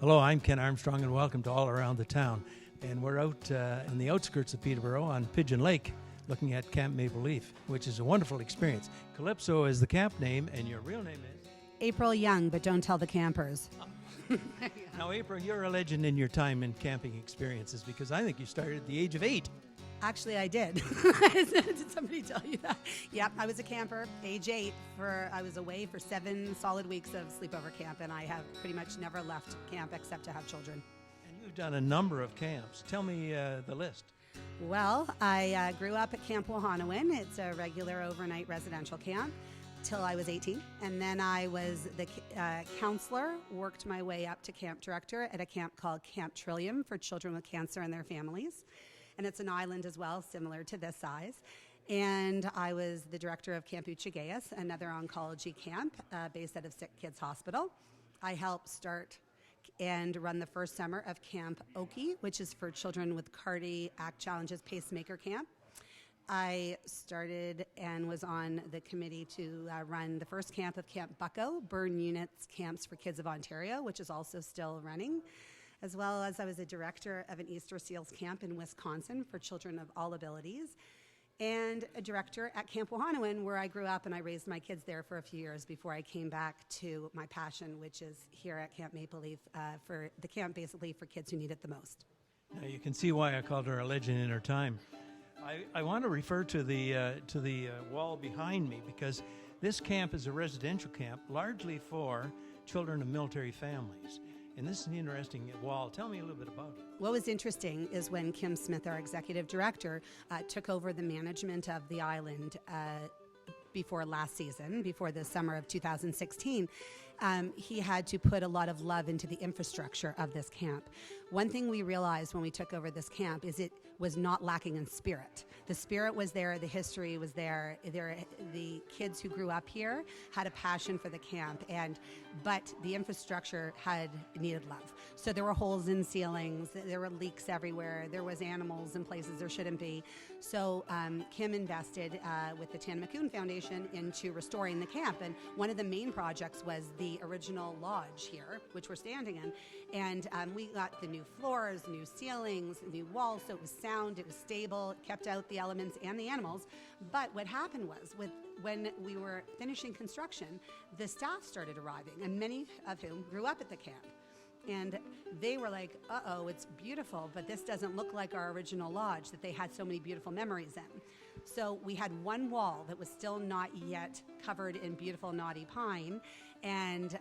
Hello, I'm Ken Armstrong, and welcome to All Around the Town. And we're out in the outskirts of Peterborough on Pigeon Lake, looking at Camp Maple Leaf, which is a wonderful experience. Calypso is the camp name, and your real name is? April Young, but don't tell the campers. Now, April, you're a legend in your time in camping experiences, because I think you started at the age of 8. Actually, I did. Did somebody tell you that? Yep, I was a camper, age 8. I was away for 7 solid weeks of sleepover camp, and I have pretty much never left camp except to have children. And you've done a number of camps. Tell me the list. Well, I grew up at Camp Wahanawin. It's a regular overnight residential camp till I was 18. And then I was the counselor, worked my way up to camp director at a camp called Camp Trillium for children with cancer and their families. And it's an island as well, similar to this size. And I was the director of Camp Uchagayas, another oncology camp based out of Sick Kids Hospital. I helped start and run the first summer of Camp Oki, which is for children with cardiac challenges pacemaker camp. I started and was on the committee to run the first camp of Camp Bucko, Burn Units Camps for Kids of Ontario, which is also still running, as well as I was a director of an Easter Seals camp in Wisconsin for children of all abilities, and a director at Camp Wahanawin, where I grew up, and I raised my kids there for a few years before I came back to my passion, which is here at Camp Maple Leaf, for the camp basically for kids who need it the most. Now, you can see why I called her a legend in her time. I want to refer to the wall behind me, because this camp is a residential camp largely for children of military families. And this is an interesting wall. Tell me a little bit about it. What was interesting is when Kim Smith, our executive director, took over the management of the island before last season, before the summer of 2016, he had to put a lot of love into the infrastructure of this camp. One thing we realized when we took over this camp is it was not lacking in spirit. The spirit was there, the history was there. The kids who grew up here had a passion for the camp, but the infrastructure needed love. So there were holes in ceilings, there were leaks everywhere, there was animals in places there shouldn't be. So Kim invested with the Tana McCune Foundation into restoring the camp, and one of the main projects was the original lodge here, which we're standing in, and we got the new floors, new ceilings, new walls, so it was sound, it was stable, it kept out the elements and the animals. But what happened was, when we were finishing construction, the staff started arriving, and many of whom grew up at the camp. And they were like, uh-oh, it's beautiful, but this doesn't look like our original lodge that they had so many beautiful memories in. So we had one wall that was still not yet covered in beautiful knotty pine, and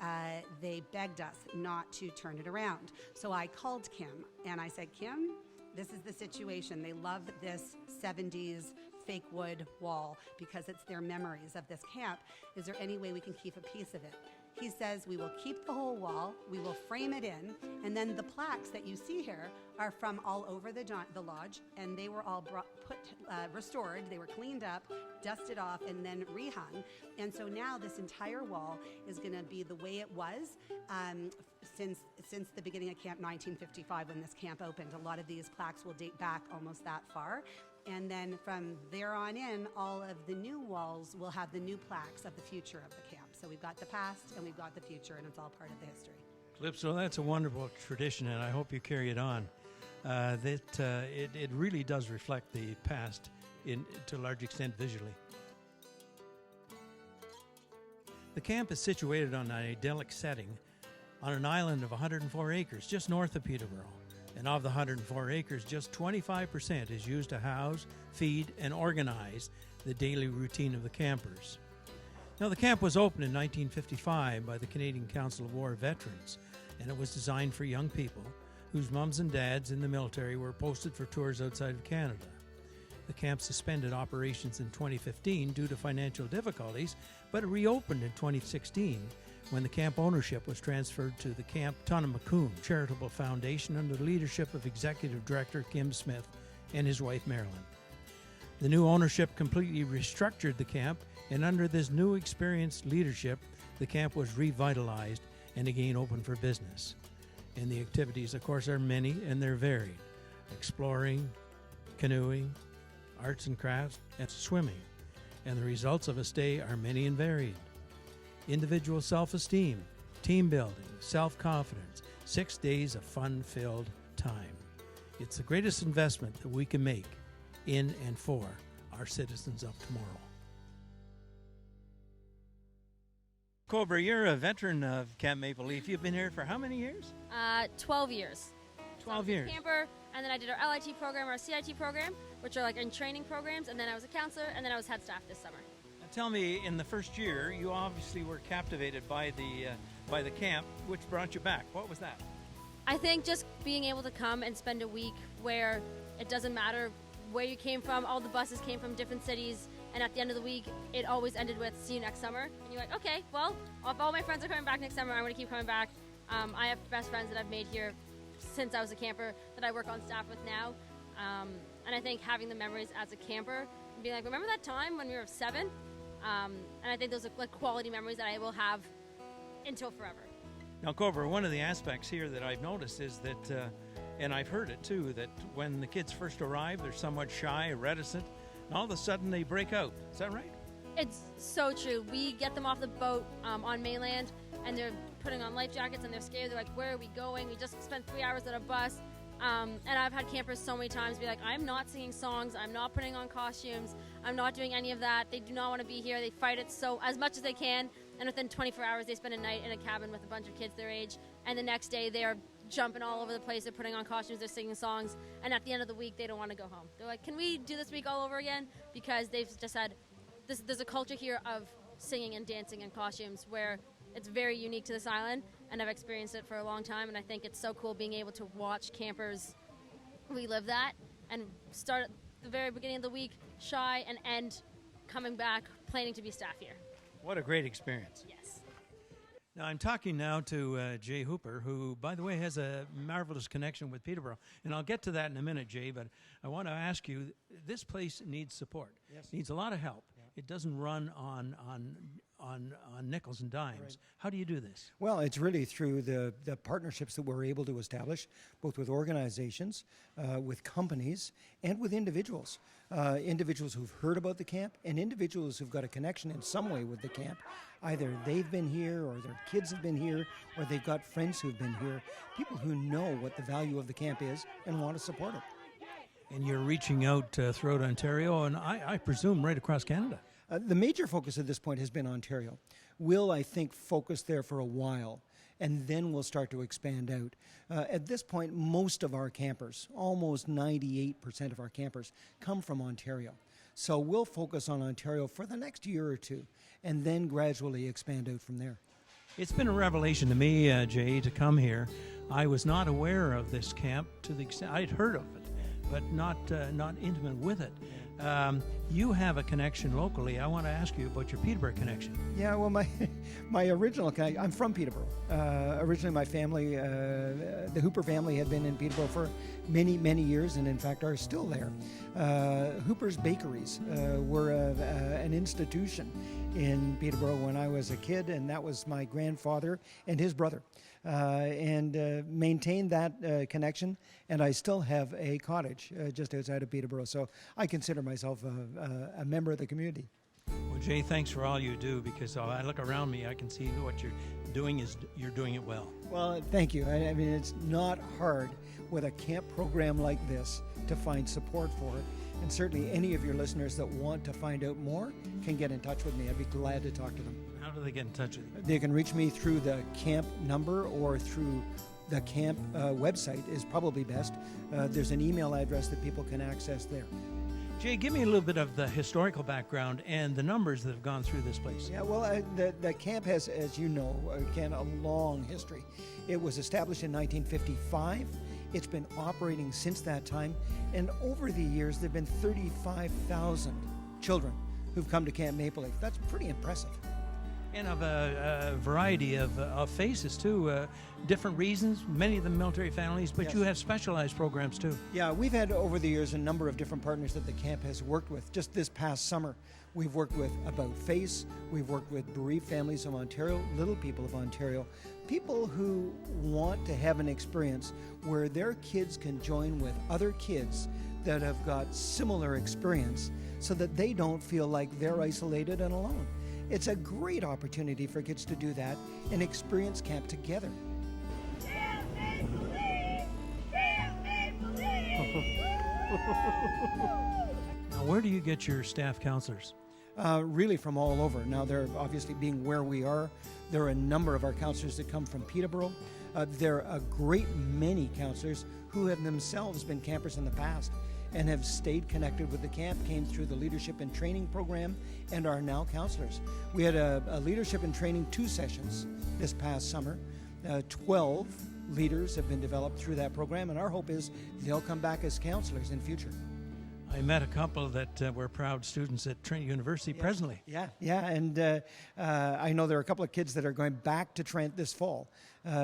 they begged us not to turn it around. So I called Kim, and I said, Kim, this is the situation. They love this 70s fake wood wall because it's their memories of this camp. Is there any way we can keep a piece of it? He says, we will keep the whole wall, we will frame it in, and then the plaques that you see here are from all over the lodge, and they were all restored, they were cleaned up, dusted off, and then rehung. And so now this entire wall is going to be the way it was since the beginning of Camp 1955 when this camp opened. A lot of these plaques will date back almost that far. And then from there on in, all of the new walls will have the new plaques of the future of the camp. So we've got the past and we've got the future, and it's all part of the history. Calypso, that's a wonderful tradition, and I hope you carry it on. It really does reflect the past to a large extent visually. The camp is situated on an idyllic setting on an island of 104 acres just north of Peterborough. And of the 104 acres, just 25% is used to house, feed, and organize the daily routine of the campers. Now, the camp was opened in 1955 by the Canadian Council of War Veterans, and it was designed for young people whose mums and dads in the military were posted for tours outside of Canada. The camp suspended operations in 2015 due to financial difficulties, but it reopened in 2016 when the camp ownership was transferred to the Camp Tana McCune Charitable Foundation under the leadership of Executive Director Kim Smith and his wife Marilyn. The new ownership completely restructured the camp, and under this new experienced leadership, the camp was revitalized and again open for business. And the activities, of course, are many and they're varied. Exploring, canoeing, arts and crafts, and swimming. And the results of a stay are many and varied. Individual self-esteem, team building, self-confidence, 6 days of fun-filled time. It's the greatest investment that we can make in and for our citizens of tomorrow. Cobra, you're a veteran of Camp Maple Leaf. You've been here for how many years? 12 years. 12 years. Camper, and then I did our LIT program, our CIT program, which are like in training programs, and then I was a counselor, and then I was head staff this summer. Now tell me, in the first year, you obviously were captivated by the camp, which brought you back. What was that? I think just being able to come and spend a week where it doesn't matter where you came from, all the buses came from different cities, and at the end of the week, it always ended with, see you next summer. And you're like, okay, well, if all my friends are coming back next summer, I'm going to keep coming back. I have best friends that I've made here since I was a camper that I work on staff with now. And I think having the memories as a camper, and being like, remember that time when we were 7? And I think those are like quality memories that I will have until forever. Now, Cobra, one of the aspects here that I've noticed is that, and I've heard it too, that when the kids first arrive, they're somewhat shy, reticent, and all of a sudden they break out. Is that right? It's so true. We get them off the boat on mainland, and they're putting on life jackets, and they're scared. They're like, where are we going? We just spent 3 hours at a bus. And I've had campers so many times be like, I'm not singing songs, I'm not putting on costumes, I'm not doing any of that. They do not want to be here. They fight it so as much as they can, and within 24 hours they spend a night in a cabin with a bunch of kids their age, and the next day they are jumping all over the place. They're putting on costumes, they're singing songs, and at the end of the week they don't want to go home. They're like, can we do this week all over again? Because they've just had there's a culture here of singing and dancing in costumes where it's very unique to this island, and I've experienced it for a long time, and I think it's so cool being able to watch campers relive that and start at the very beginning of the week shy and end coming back planning to be staff here. What a great experience. Yes. Now, I'm talking now to Jay Hooper, who, by the way, has a marvelous connection with Peterborough. And I'll get to that in a minute, Jay, but I want to ask you, this place needs support. Yes. Needs a lot of help. Yeah. It doesn't run on nickels and dimes. Right. How do you do this? Well, it's really through the partnerships that we're able to establish, both with organizations, with companies, and with individuals. Individuals who've heard about the camp and individuals who've got a connection in some way with the camp. Either they've been here or their kids have been here or they've got friends who've been here. People who know what the value of the camp is and want to support it. And you're reaching out throughout Ontario and I presume right across Canada. The major focus at this point has been Ontario. We'll, I think, focus there for a while, and then we'll start to expand out. At this point, most of our campers, almost 98% of our campers, come from Ontario. So we'll focus on Ontario for the next year or two, and then gradually expand out from there. It's been a revelation to me, Jay, to come here. I was not aware of this camp to the extent I'd heard of it, but not intimate with it. You have a connection locally. I want to ask you about your Peterborough connection. Yeah, well, my original connection, I'm from Peterborough. Originally, my family, the Hooper family, had been in Peterborough for many, many years, and in fact are still there. Hooper's Bakeries were an institution in Peterborough when I was a kid, and that was my grandfather and his brother. And maintained that connection, and I still have a cottage just outside of Peterborough, so I consider myself a member of the community. Well, Jay, thanks for all you do, because I look around me, I can see what you're doing you're doing it well. Well, thank you. I mean, it's not hard with a camp program like this to find support for it, and certainly any of your listeners that want to find out more can get in touch with me. I'd be glad to talk to them. How do they get in touch with you? They can reach me through the camp number or through the camp website is probably best. There's an email address that people can access there. Jay, give me a little bit of the historical background and the numbers that have gone through this place. Yeah, well, the camp has, as you know, again, a long history. It was established in 1955. It's been operating since that time, and over the years, there have been 35,000 children who've come to Camp Maple Leaf. That's pretty impressive. And of a variety of faces, too. Different reasons, many of them military families, but Yes. you have specialized programs, too. Yeah, we've had over the years a number of different partners that the camp has worked with. Just this past summer, we've worked with About Face, we've worked with bereaved families of Ontario, Little People of Ontario, people who want to have an experience where their kids can join with other kids that have got similar experience so that they don't feel like they're isolated and alone. It's a great opportunity for kids to do that and experience camp together. Camp Now, where do you get your staff counselors? Really from all over. Now, they're obviously being where we are. There are a number of our counselors that come from Peterborough. There are a great many counselors who have themselves been campers in the past and have stayed connected with the camp, came through the leadership and training program, and are now counselors. We had a leadership and training 2 sessions this past summer. 12 leaders have been developed through that program, and our hope is they'll come back as counselors in future. I met a couple that were proud students at Trent University presently. Yeah, and I know there are a couple of kids that are going back to Trent this fall.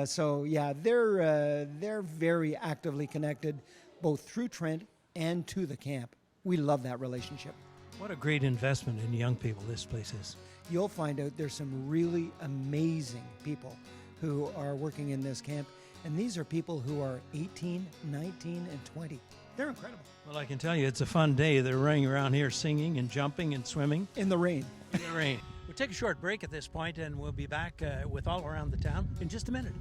So yeah, they're very actively connected, both through Trent and to the camp. We love that relationship. What a great investment in young people this place is. You'll find out there's some really amazing people who are working in this camp, and these are people who are 18, 19, and 20. They're incredible. Well, I can tell you it's a fun day. They're running around here singing and jumping and swimming. In the rain. In the rain. We'll take a short break at this point, and we'll be back with All Around the Town in just a minute.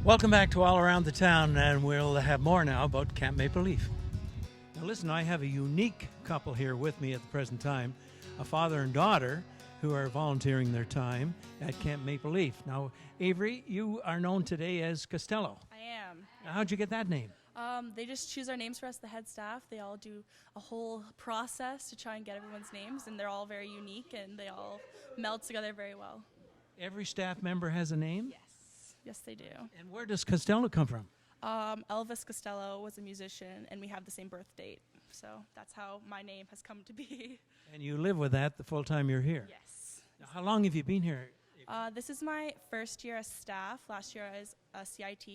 Welcome back to All Around the Town, and we'll have more now about Camp Maple Leaf. Now listen, I have a unique couple here with me at the present time, a father and daughter who are volunteering their time at Camp Maple Leaf. Now, Avery, you are known today as Costello. I am. Now, how'd you get that name? They just choose our names for us, the head staff. They all do a whole process to try and get everyone's names, and they're all very unique, and they all meld together very well. Every staff member has a name? Yes. Yes, they do. And where does Costello come from? Elvis Costello was a musician, and we have the same birth date. So that's how my name has come to be. And you live with that the full time you're here? Yes. Now, how long have you been here? This is my first year as staff. Last year as a CIT.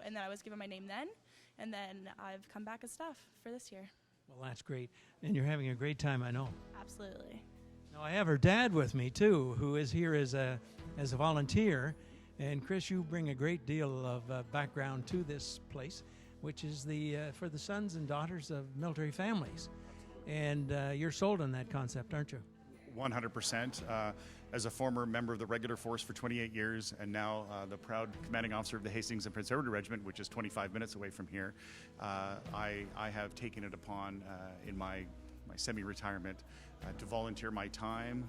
And then I was given my name then, and then I've come back as staff for this year. Well, that's great. And you're having a great time, I know. Absolutely. Now, I have her dad with me, too, who is here as a volunteer. And Chris, you bring a great deal of background to this place, which is for the sons and daughters of military families. And you're sold on that concept, aren't you? 100%. As a former member of the regular force for 28 years, and now the proud commanding officer of the Hastings and Prince Edward Regiment, which is 25 minutes away from here, I have taken it upon in my semi-retirement to volunteer my time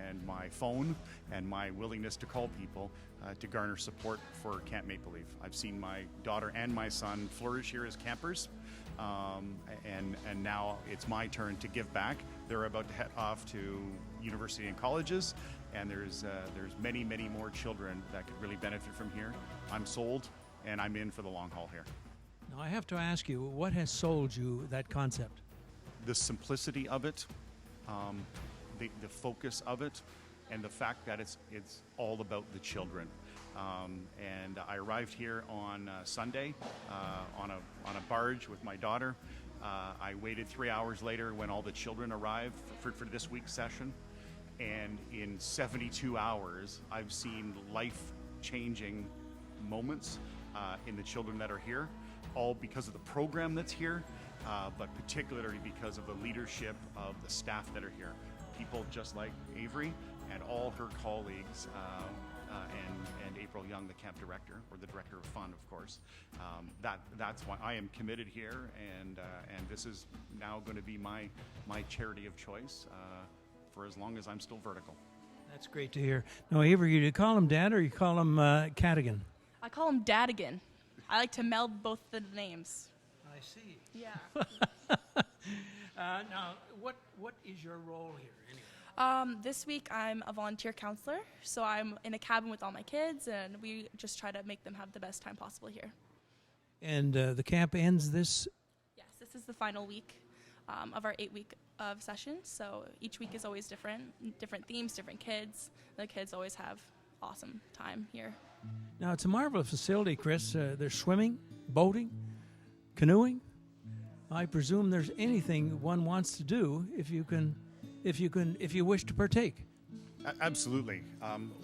and my phone and my willingness to call people to garner support for Camp Maple Leaf. I've seen my daughter and my son flourish here as campers, and now it's my turn to give back. They're about to head off to university and colleges, and there's many, many more children that could really benefit from here. I'm sold, and I'm in for the long haul here. Now, I have to ask you, what has sold you that concept? The simplicity of it, the focus of it, and the fact that it's all about the children. And I arrived here on Sunday on a barge with my daughter. I waited 3 hours later when all the children arrived for this week's session. And in 72 hours, I've seen life-changing moments in the children that are here, all because of the program that's here, but particularly because of the leadership of the staff that are here. People just like Avery and all her colleagues, and April Young, the camp director, or the director of fun, of course. That's why I am committed here, and this is now going to be my charity of choice for as long as I'm still vertical. That's great to hear. Now, Avery, do you call him Dad or you call him Cadigan? I call him Dadigan. I like to meld both the names. I see. Yeah. Now, what is your role here anyway? This week I'm a volunteer counselor, so I'm in a cabin with all my kids, and we just try to make them have the best time possible here. And the camp ends this? Yes, this is the final week of our 8-week of sessions, so each week is always different themes, different kids. The kids always have awesome time here. Now, it's a marvelous facility, Chris. There's swimming, boating, canoeing. I presume there's anything one wants to do if you wish to partake. Absolutely.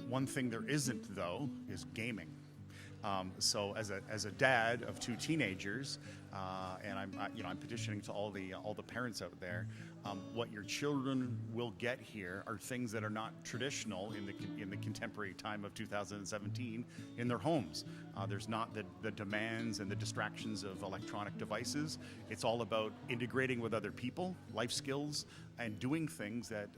One thing there isn't, though, is gaming. So as a dad of two teenagers, and I'm petitioning to all the parents out there, what your children will get here are things that are not traditional in the contemporary time of 2017 in their homes. There's not the demands and the distractions of electronic devices. It's all about integrating with other people, life skills, and doing things that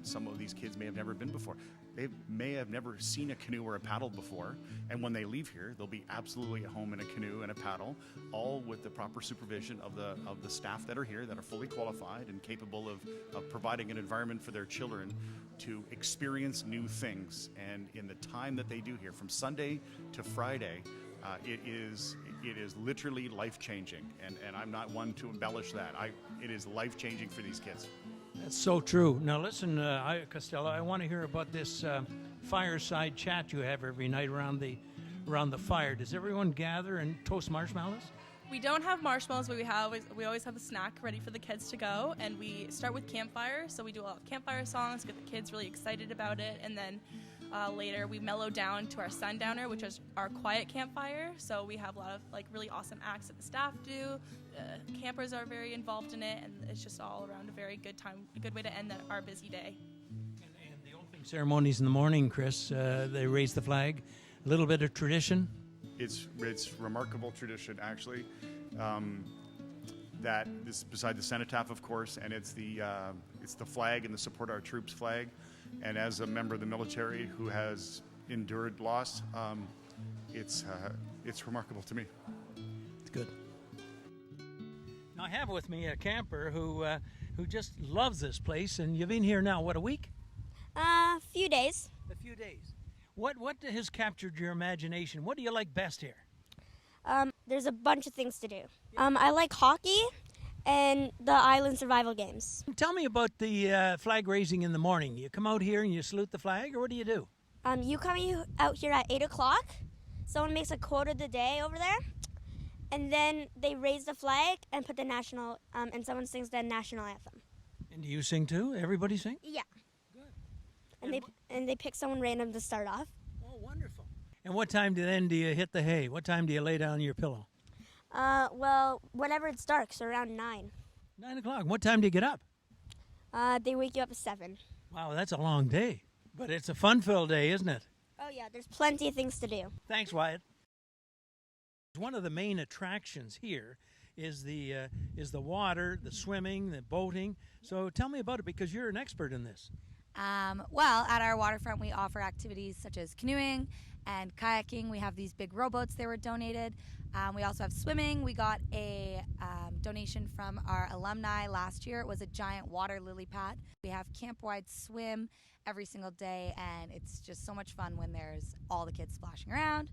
some of these kids may have never been before. They may have never seen a canoe or a paddle before, and when they leave here, they'll be absolutely at home in a canoe and a paddle, all with the proper supervision of the staff that are here, that are fully qualified and capable of providing an environment for their children to experience new things. And in the time that they do here, from Sunday to Friday, it is literally life-changing, and I'm not one to embellish that. It is life-changing for these kids. That's so true. Now listen, Costello, I want to hear about this fireside chat you have every night around the fire. Does everyone gather and toast marshmallows? We don't have marshmallows, but we always have a snack ready for the kids to go, and we start with campfire. So we do a lot of campfire songs, get the kids really excited about it, and then later we mellow down to our sundowner, which is our quiet campfire. So we have a lot of really awesome acts that the staff do. Campers are very involved in it, and it's just all around a very good time, a good way to end our busy day. And the opening ceremonies in the morning, Chris, they raise the flag. A little bit of tradition. It's remarkable tradition, actually. That is beside the cenotaph, of course, and it's the flag and the Support Our Troops flag. And as a member of the military who has endured loss, it's remarkable to me. It's good. Now I have with me a camper who just loves this place, and you've been here now, what, a week? Few days. A few days. What has captured your imagination? What do you like best here? There's a bunch of things to do. I like hockey and the island survival games. Tell me about the flag raising in the morning. You come out here and you salute the flag, or what do you do? You come out here at 8 o'clock. Someone makes a quote of the day over there. And then they raise the flag and put the national, and someone sings the national anthem. And do you sing too? Everybody sing? Yeah. Good. And they pick someone random to start off. Oh, wonderful. And what time do you hit the hay? What time do you lay down your pillow? Well, whenever it's dark, so around 9. 9 o'clock. What time do you get up? They wake you up at 7. Wow, that's a long day. But it's a fun-filled day, isn't it? Oh, yeah, there's plenty of things to do. Thanks, Wyatt. One of the main attractions here is the water, the swimming, the boating. So tell me about it, because you're an expert in this. Well, at our waterfront, we offer activities such as canoeing and kayaking. We have these big rowboats that were donated. We also have swimming. We got a donation from our alumni last year. It was a giant water lily pad. We have camp-wide swim every single day, and it's just so much fun when there's all the kids splashing around.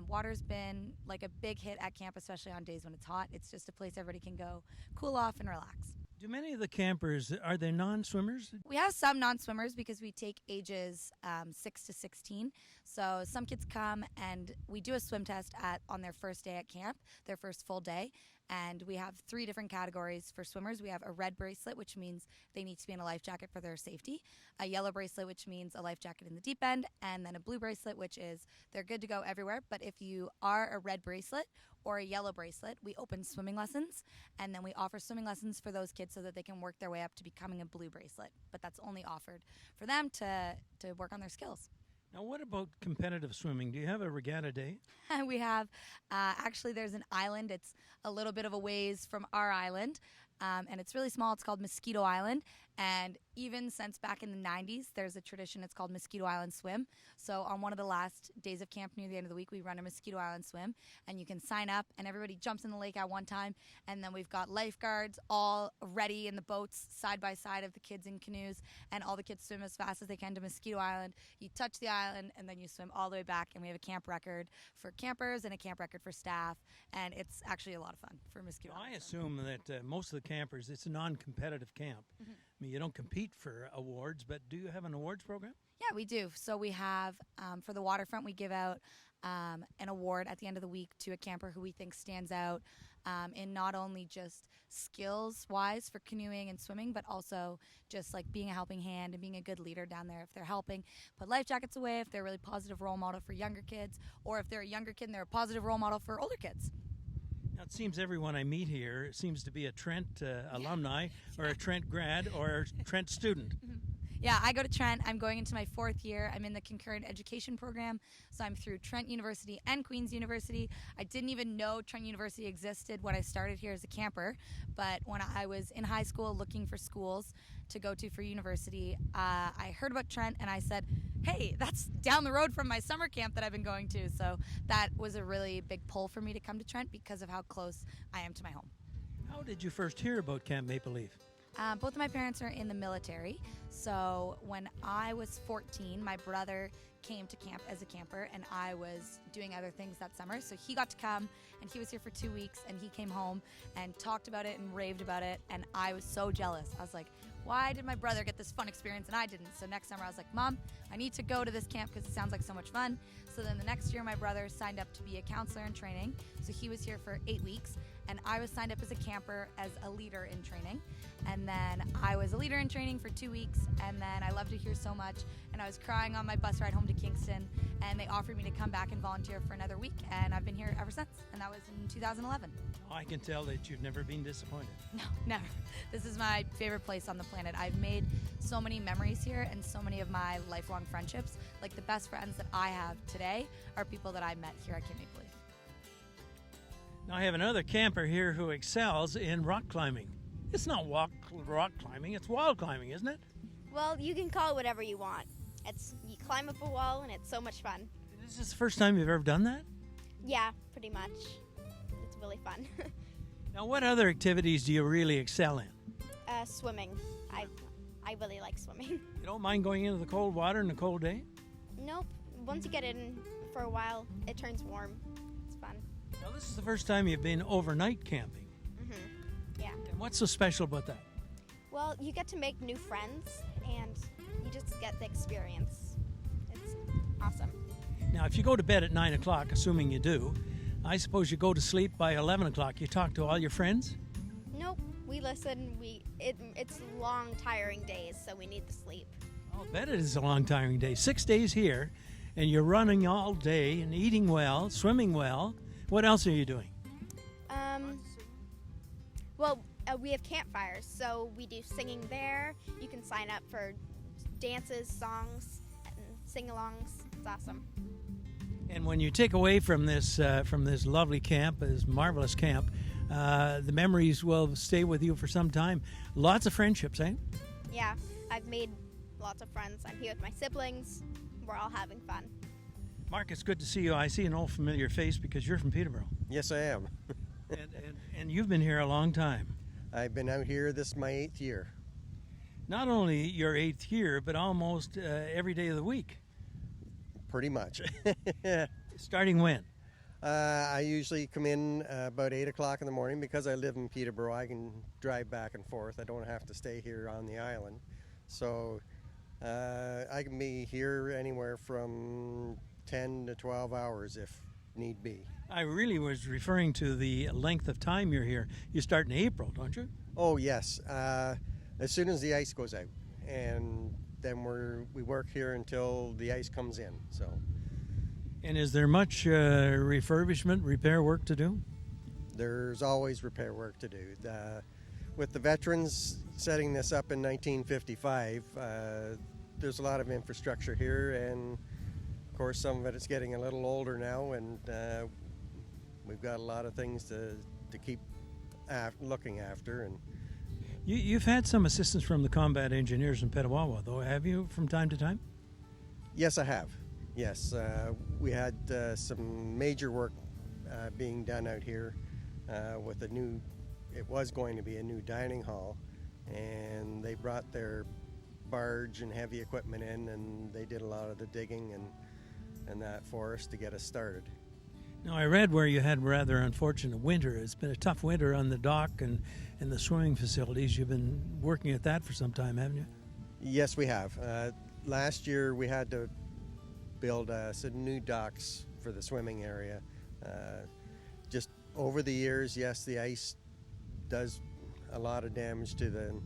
Water's been like a big hit at camp, especially on days when it's hot. It's just a place everybody can go cool off and relax. Do many of the campers, are they non-swimmers? We have some non-swimmers because we take ages 6 to 16. So some kids come and we do a swim test on their first day at camp, their first full day. And we have 3 different categories for swimmers. We have a red bracelet, which means they need to be in a life jacket for their safety. A yellow bracelet, which means a life jacket in the deep end. And then a blue bracelet, which is they're good to go everywhere. But if you are a red bracelet or a yellow bracelet, we open swimming lessons. And then we offer swimming lessons for those kids so that they can work their way up to becoming a blue bracelet. But that's only offered for them to work on their skills. Now, what about competitive swimming? Do you have a regatta day? We have, actually, there's an island. It's a little bit of a ways from our island, and it's really small. It's called Mosquito Island, and even since back in the 90s, there's a tradition. It's called Mosquito Island Swim. So on one of the last days of camp near the end of the week, we run a Mosquito Island Swim, and you can sign up, and everybody jumps in the lake at one time, and then we've got lifeguards all ready in the boats side by side of the kids in canoes, and all the kids swim as fast as they can to Mosquito Island. You touch the island, and then you swim all the way back, and we have a camp record for campers and a camp record for staff, and it's actually a lot of fun for Mosquito Island. I assume that most of the campers, it's a non-competitive camp. Mm-hmm. I mean, you don't compete for awards, but do you have an awards program? Yeah, we do. So we have, for the Waterfront, we give out an award at the end of the week to a camper who we think stands out in not only just skills-wise for canoeing and swimming, but also just like being a helping hand and being a good leader down there. If they're helping put life jackets away, if they're a really positive role model for younger kids, or if they're a younger kid and they're a positive role model for older kids. Now, it seems everyone I meet here seems to be a Trent alumni or a Trent grad or a Trent student. Yeah, I go to Trent. I'm going into my 4th year. I'm in the concurrent education program, so I'm through Trent University and Queen's University. I didn't even know Trent University existed when I started here as a camper, but when I was in high school looking for schools to go to for university, I heard about Trent and I said, hey, that's down the road from my summer camp that I've been going to. So that was a really big pull for me to come to Trent because of how close I am to my home. How did you first hear about Camp Maple Leaf? Both of my parents are in the military, so when I was 14, my brother came to camp as a camper, and I was doing other things that summer, so he got to come, and he was here for 2 weeks, and he came home and talked about it and raved about it, and I was so jealous. I was like, why did my brother get this fun experience and I didn't? So next summer I was like, Mom, I need to go to this camp because it sounds like so much fun. So then the next year my brother signed up to be a counselor in training, so he was here for 8 weeks, and I was signed up as a camper as a leader in training. And then I was a leader in training for 2 weeks, and then I loved it here so much, and I was crying on my bus ride home to Kingston, and they offered me to come back and volunteer for another week, and I've been here ever since, and that was in 2011. I can tell that you've never been disappointed. No, never. This is my favorite place on the planet. I've made so many memories here and so many of my lifelong friendships. Like the best friends that I have today are people that I met here at Camp Maple Leaf. Now I have another camper here who excels in rock climbing. It's not rock climbing, it's wall climbing, isn't it? Well, you can call it whatever you want. You climb up a wall and it's so much fun. Is this the first time you've ever done that? Yeah, pretty much. It's really fun. Now what other activities do you really excel in? Swimming. I really like swimming. You don't mind going into the cold water in a cold day? Nope. Once you get in for a while, it turns warm. It's fun. Now this is the first time you've been overnight camping. Yeah. And what's so special about that? Well, you get to make new friends and you just get the experience. It's awesome. Now if you go to bed at 9 o'clock, assuming you do, I suppose you go to sleep by 11 o'clock. You talk to all your friends? Nope. We listen. It's long, tiring days, so we need the sleep. I'll bet it is a long, tiring day. 6 days here, and you're running all day and eating well, swimming well. What else are you doing? Well, we have campfires, so we do singing there. You can sign up for dances, songs, and sing-alongs. It's awesome. And when you take away from this lovely camp, this marvelous camp, the memories will stay with you for some time. Lots of friendships, eh? Yeah, I've made lots of friends. I'm here with my siblings. We're all having fun. Mark, it's good to see you. I see an old familiar face because you're from Peterborough. Yes, I am. and you've been here a long time. I've been out here. This is my 8th year. Not only your 8th year, but almost every day of the week. Pretty much. Starting when? I usually come in about 8 o'clock in the morning because I live in Peterborough. I can drive back and forth. I don't have to stay here on the island. So I can be here anywhere from 10 to 12 hours if need be. I really was referring to the length of time you're here. You start in April, don't you? Oh, yes. As soon as the ice goes out. And then we work here until the ice comes in. So. And is there much refurbishment, repair work to do? There's always repair work to do. With the veterans setting this up in 1955, there's a lot of infrastructure here, and of course some of it is getting a little older now, and we've got a lot of things to keep looking after. And you've had some assistance from the combat engineers in Petawawa, though, have you, from time to time? Yes, I have. Yes, we had some major work being done out here with it was going to be a new dining hall, and they brought their barge and heavy equipment in, and they did a lot of the digging and that for us to get us started. Now, I read where you had rather unfortunate winter. It's been a tough winter on the dock and the swimming facilities. You've been working at that for some time, haven't you? Yes, we have. last year we had to build some new docks for the swimming area. Just over the years, yes, the ice does a lot of damage to the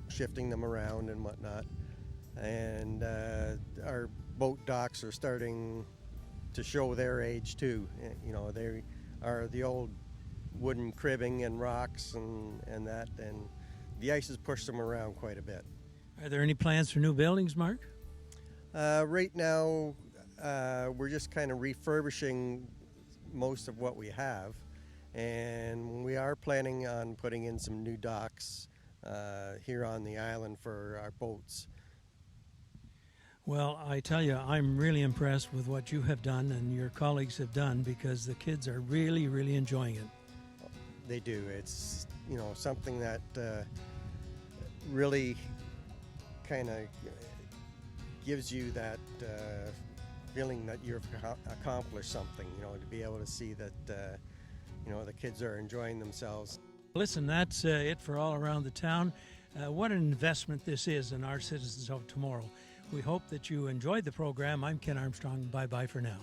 shifting them around and whatnot. And our boat docks are starting to show their age too. You know, they are the old wooden cribbing and rocks and that, and the ice has pushed them around quite a bit. Are there any plans for new buildings, Mark? Right now, we're just kind of refurbishing most of what we have, and we are planning on putting in some new docks here on the island for our boats. Well, I tell you, I'm really impressed with what you have done and your colleagues have done, because the kids are really, really enjoying it. They do. It's, you know, something that really kind of gives you that feeling that you've accomplished something, you know, to be able to see that, you know, the kids are enjoying themselves. Listen, that's it for All Around the Town. What an investment this is in our citizens of tomorrow. We hope that you enjoyed the program. I'm Ken Armstrong. Bye-bye for now.